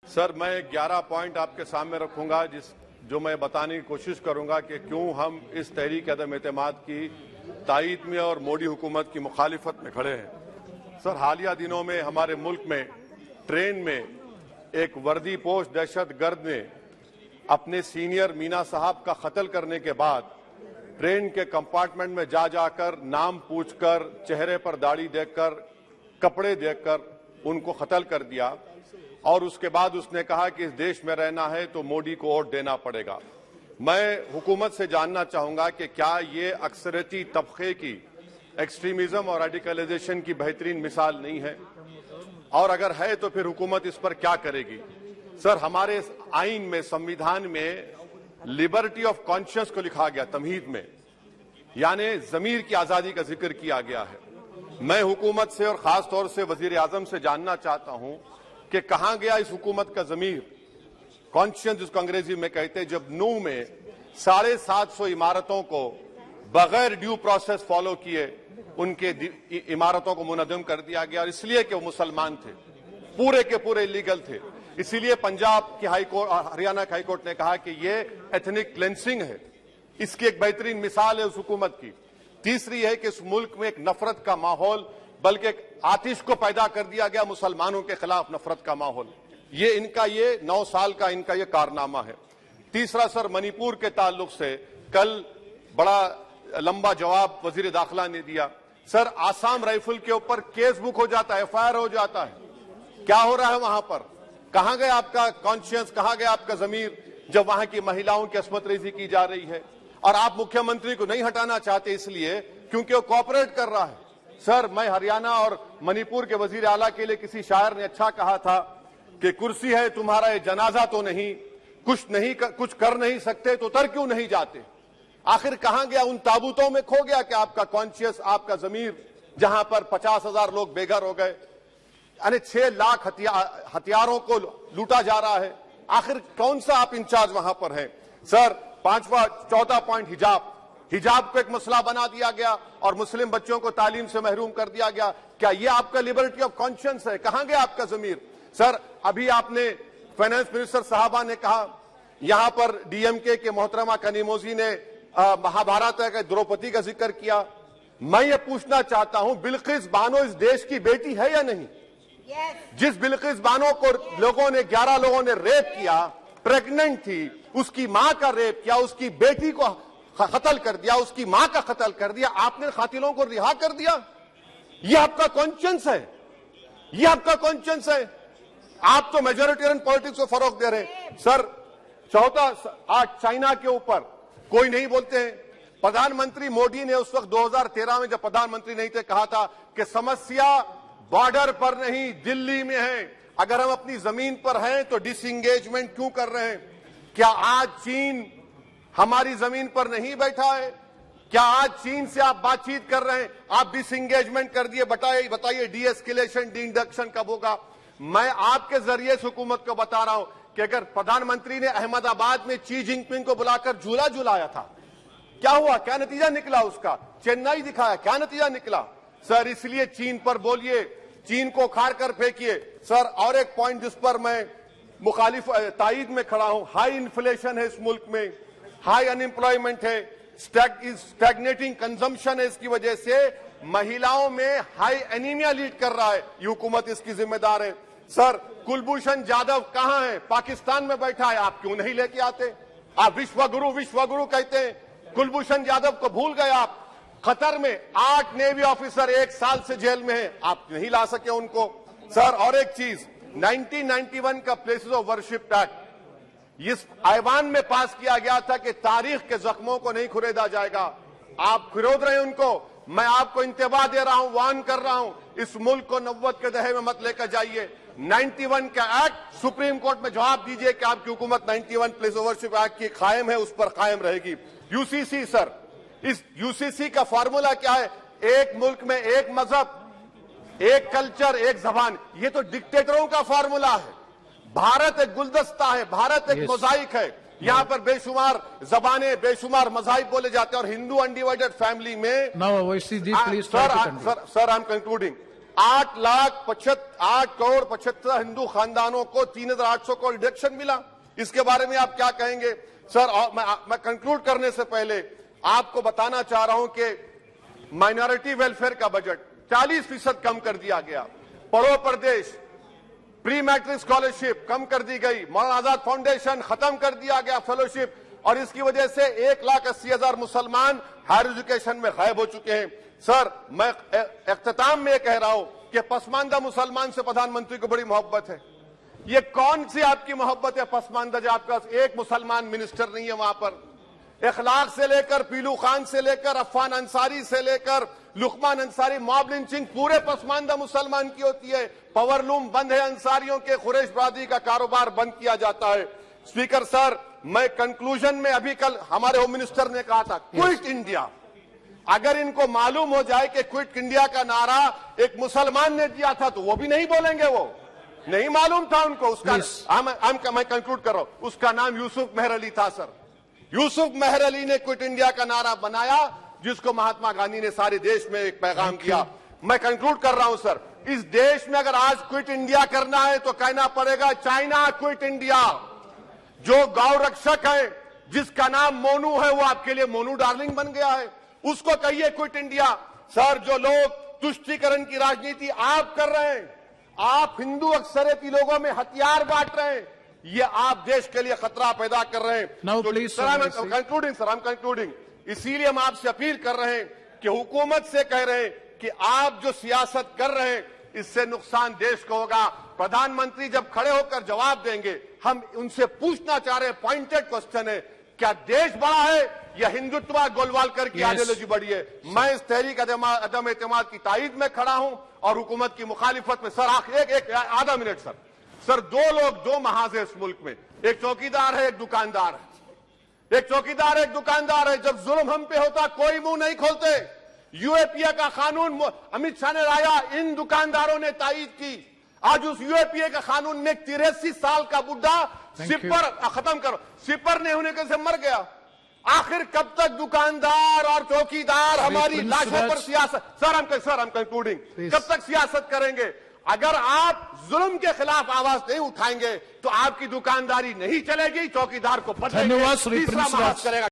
Sir, मैं 11 point आपके सामने रखूंगा जो मैं बताने की कोशिश करूंगा कि क्यों हम इस तहरीक अदम एतमाद की तायीद में और मोदी हुकूमत की मुखालिफत में खड़े हैं। सर, हालिया दिनों में हमारे मुल्क में ट्रेन में एक वर्दीपोश दहशतगर्द ने अपने सीनियर मीना साहब का कत्ल करने के बाद ट्रेन के कंपार्टमेंट में जाकर नाम पूछकर, चेहरे पर दाढ़ी देखकर, कपड़े देखकर उनको कत्ल कर दिया और उसके बाद उसने कहा कि इस देश में रहना है तो मोदी को वोट देना पड़ेगा। मैं हुकूमत से जानना चाहूंगा कि क्या ये अक्सरियती तबके की एक्सट्रीमिज्म और रेडिकलाइजेशन की बेहतरीन मिसाल नहीं है, और अगर है तो फिर हुकूमत इस पर क्या करेगी। सर, हमारे आइन में, संविधान में लिबर्टी ऑफ कॉन्शियस को लिखा गया, तमहीद में, यानी जमीर की आजादी का जिक्र किया गया है। मैं हुकूमत से और खास तौर से वजीर आजम से जानना चाहता हूं कि कहां गया इस हुकूमत का जमीर, कॉन्शियस जिसको अंग्रेजी में कहते हैं, जब नू में 750 इमारतों को बगैर ड्यू प्रोसेस फॉलो किए उनके इमारतों को मुनज़्ज़म कर दिया गया, और इसलिए कि वो मुसलमान थे, पूरे के पूरे इलीगल थे। इसीलिए पंजाब की हाईकोर्ट और हरियाणा की हाईकोर्ट ने कहा कि ये एथनिक क्लेंसिंग है। इसकी एक बेहतरीन मिसाल है उस हुकूमत की। तीसरी है कि इस मुल्क में एक नफरत का माहौल, बल्कि आतिश को पैदा कर दिया गया, मुसलमानों के खिलाफ नफरत का माहौल। ये 9 साल का इनका ये कारनामा है। तीसरा सर, मणिपुर के ताल्लुक से कल बड़ा लंबा जवाब वजीर दाखिला ने दिया। सर, आसाम राइफल के ऊपर केस बुक हो जाता है, FIR हो जाता है। क्या हो रहा है वहां पर? कहां गया आपका कॉन्शियस, कहां गया आपका जमीर, जब वहां की महिलाओं की अस्मत रेजी की जा रही है? और आप मुख्यमंत्री को नहीं हटाना चाहते इसलिए क्योंकि वो कोऑपरेट कर रहा है। सर, मैं हरियाणा और मणिपुर के वजीर आला के लिए, किसी शायर ने अच्छा कहा था कि कुर्सी है तुम्हारा ये जनाजा तो नहीं, कुछ कर नहीं सकते तो उतर क्यों नहीं जाते। आखिर कहां गया? उन ताबूतों में खो गया कि आपका कॉन्शियस, आपका जमीर, जहां पर 50,000 लोग बेघर हो गए, यानी 6 लाख हथियारों को लूटा जा रहा है। आखिर कौन सा आप इंचार्ज वहां पर हैं? सर, 14 पॉइंट हिजाब को एक मसला बना दिया गया और मुस्लिम बच्चों को तालीम से महरूम कर दिया गया। क्या ये आपका लिबर्टी ऑफ कॉन्शियस है? कहां गया आपका जमीर? सर, अभी आपने फाइनेंस मिनिस्टर साहबा ने कहा, यहां पर DMK के मोहतरमा कनीमोजी ने महाभारत के द्रौपदी का जिक्र किया। मैं ये पूछना चाहता हूं, बिल्किस बानो इस देश की बेटी है या नहीं? जिस बिल्किस बानो को 11 लोगों ने रेप किया, प्रेग्नेंट थी, उसकी मां का रेप किया, उसकी बेटी को कत्ल कर दिया, उसकी मां का कत्ल कर दिया, आपने कातिलों को रिहा कर दिया। ये आपका कॉन्शियस है? ये आपका कॉन्शियस है? आप तो मेजोरिटेरियन पॉलिटिक्स को फरोग दे रहे हैं। सर, आज चाइना के ऊपर कोई नहीं बोलते हैं। प्रधानमंत्री मोदी ने उस वक्त 2013 में जब प्रधानमंत्री नहीं थे, कहा था कि समस्या बॉर्डर पर नहीं, दिल्ली में है। अगर हम अपनी जमीन पर हैं तो डिसएंगेजमेंट क्यों कर रहे हैं? क्या आज चीन हमारी जमीन पर नहीं बैठा है? क्या आज चीन से आप बातचीत कर रहे हैं? आप डिसएंगेजमेंट कर दिए। बताइए डीएस्केलेशन, डी-इंडक्शन कब होगा? मैं आपके जरिए से हुकूमत को बता रहा हूं कि अगर प्रधानमंत्री ने अहमदाबाद में शी जिनपिंग को बुलाकर झूला झुलाया था, क्या हुआ? क्या नतीजा निकला उसका? चेन्नई दिखाया, क्या नतीजा निकला? सर, इसलिए चीन पर बोलिए, चीन को उखाड़ कर फेंकिए। सर, और एक पॉइंट जिस पर मैं मुखालिफ तायीद में खड़ा हूं, हाई इन्फ्लेशन है इस मुल्क में, हाई अनएम्प्लॉयमेंट है, स्टैग्नेटिंग कंजम्पशन है। इसकी वजह से महिलाओं में हाई एनीमिया लीड कर रहा है। ये हुकूमत इसकी जिम्मेदार है। सर, कुलभूषण जाधव कहां है? पाकिस्तान में बैठा है, आप क्यों नहीं लेके आते? आप विश्वगुरु कहते हैं, कुलभूषण जाधव को भूल गए आप। कतर में 8 नेवी ऑफिसर 1 साल से जेल में हैं, आप नहीं ला सके उनको। सर, और एक चीज, 1991 का प्लेसेस ऑफ वर्शिप एक्ट इस ऐवान में पास किया गया था कि तारीख के जख्मों को नहीं खुरेदा जाएगा। आप खुरोद रहे हैं उनको। मैं आपको इंतबाह दे रहा हूं, वार्न कर रहा हूं, इस मुल्क को 90 के दहे में मत लेकर जाइए। 91 का एक्ट सुप्रीम कोर्ट में जवाब दीजिए कि आपकी हुकूमत 91 प्लेस ऑफ वर्शिप एक्ट की कायम है, उस पर कायम रहेगी। UCC सर, इस UCC का फॉर्मूला क्या है? एक मुल्क में एक मजहब, एक कल्चर, एक जबान। ये तो डिक्टेटरों का फॉर्मूला है। भारत एक गुलदस्ता है, भारत एक मोजाइक है। यहाँ पर बेशुमार जबानें, बेशुमार मज़ाहिब बोले जाते हैं, और हिंदू अनडिवाइडेड फैमिली में। Sir, I am concluding. 8,75,75 Hindu खानदानों को 3,800 करोड़ डिडक्शन मिला। इसके बारे में आप क्या कहेंगे सर? और मैं कंक्लूड करने से पहले आपको बताना चाह रहा हूं कि माइनॉरिटी वेलफेयर का बजट 40% कम कर दिया गया। पढ़ो प्रदेश, प्री मैट्रिक स्कॉलरशिप कम कर दी गई। मौलाना आजाद फाउंडेशन खत्म कर दिया गया फेलोशिप, और इसकी वजह से 1,80,000 मुसलमान हायर एजुकेशन में गायब हो चुके हैं। सर, मैं इख्तिताम में कह रहा हूं कि पसमानदा मुसलमान से प्रधानमंत्री को बड़ी मोहब्बत है। ये कौन सी आपकी मोहब्बत है पसमानदा, जो आपका एक मुसलमान मिनिस्टर नहीं है वहां पर? इखलाक से लेकर पीलू खान से लेकर अफान अंसारी से लेकर लुकमान अंसारी, मॉब लिंचिंग पूरे पसमानदा मुसलमान की होती है। पावरलूम बंद है अंसारियों के, कुरैश बरादरी का कारोबार बंद किया जाता है। स्पीकर सर, मैं कंक्लूजन में अभी कल हमारे होम मिनिस्टर ने कहा था क्विट इंडिया। अगर इनको मालूम हो जाए कि क्विट इंडिया का नारा एक मुसलमान ने दिया था तो वो भी नहीं बोलेंगे। वो नहीं मालूम था उनको। उसका मैं कंक्लूड कर रहा हूं, उसका नाम यूसुफ मेहर अली था सर। यूसुफ मेहर अली ने क्विट इंडिया का नारा बनाया, जिसको महात्मा गांधी ने सारे देश में एक पैगाम किया। मैं कंक्लूड कर रहा हूं सर, इस देश में अगर आज क्विट इंडिया करना है तो कहना पड़ेगा चाइना क्विट इंडिया। जो गौ रक्षक है, जिसका नाम मोनू है, वो आपके लिए मोनू डार्लिंग बन गया है, उसको कहिए क्विट इंडिया। सर, जो लोग तुष्टीकरण की राजनीति आप कर रहे हैं, आप हिंदू अक्सरियती लोगों में हथियार बांट रहे हैं, ये आप देश के लिए खतरा पैदा कर रहे हैं। Sir, I'm concluding। इसीलिए हम आपसे अपील कर रहे हैं कि हुकूमत से कह रहे हैं कि आप जो सियासत कर रहे हैं इससे नुकसान देश को होगा। प्रधानमंत्री जब खड़े होकर जवाब देंगे, हम उनसे पूछना चाह रहे हैं, पॉइंटेड क्वेश्चन है, क्या देश बड़ा है या हिंदुत्व गोलवालकर की आइडियोलॉजी बड़ी है? मैं इस तहरीक अदम एतमाद की तायद में खड़ा हूं और हुकूमत की मुखालिफत में। सर, एक आधा मिनट सर। सर, दो लोग, दो महाज है इस मुल्क में, एक चौकीदार है, एक दुकानदार है। एक चौकीदार है, एक दुकानदार है। जब जुल्म हम पे होता कोई मुंह नहीं खोलते। यूएपीए का कानून अमित शाह ने लाया, इन दुकानदारों ने तायद की। आज उस यूएपीए का कानून में 83 साल का बुढ़ा सिपर खत्म करो, सिपर ने होने से मर गया। आखिर कब तक दुकानदार और चौकीदार हमारी लाशों पर सियासत? सर, हम कंक्लूडिंग, कब तक सियासत करेंगे? अगर आप जुल्म के खिलाफ आवाज नहीं उठाएंगे तो आपकी दुकानदारी नहीं चलेगी, चौकीदार को पता धन्यवाद श्री तीसरा महाज करेगा।